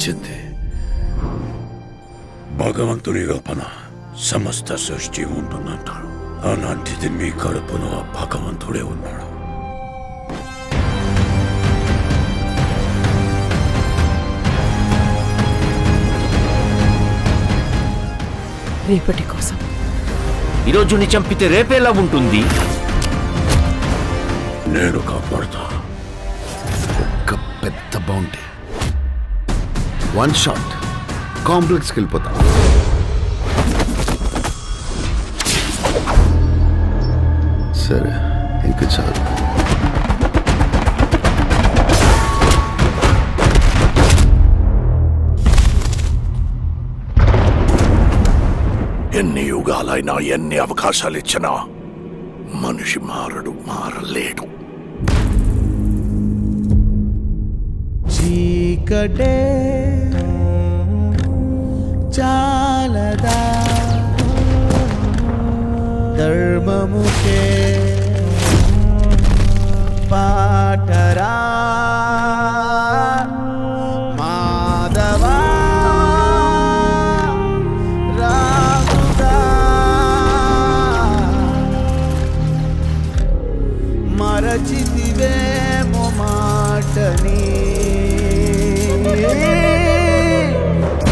వచ్చింది. భగవంతుని కల్పన సమస్త సృష్టి ఉంటుందంటారు. అలాంటిది మీ కడుపులో ఆ భగవంతుడే ఉన్నాడు. రేపటి కోసం ఈరోజుని చంపితే రేపేలా ఉంటుంది? నేను కాపాడుతా. ఒక పెద్ద బౌంటీ, 1 షాట్ కాంప్లెక్స్కి వెళ్ళిపోతా. సరే, ఇంకా చాలు. ఎన్ని యుగాలైనా ఎన్ని అవకాశాలు ఇచ్చినా మనిషి మారలేడు. చీకటే చాలదా ధర్మముకే పాటరా మాధవా రాముదా మరచితివేమో మాటని.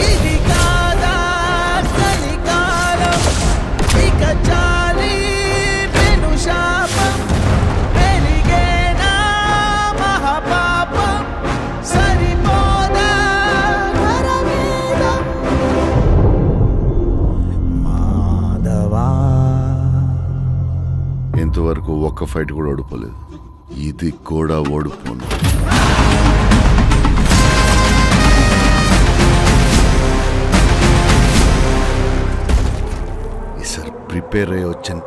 ఇది కాదా చలికాలం, ఇక చాలి పెను శాపం, పెరిగేనా మహాపాపం, సరిపోదా నరమేధం. మాధవా ఇంతవరకు ఒక్క ఫైట్ కూడా ఓడిపోలేదు. ఇది కూడా ఓడిపోను. ఈసారి ప్రిపేర్ అయ్యి వచ్చాను.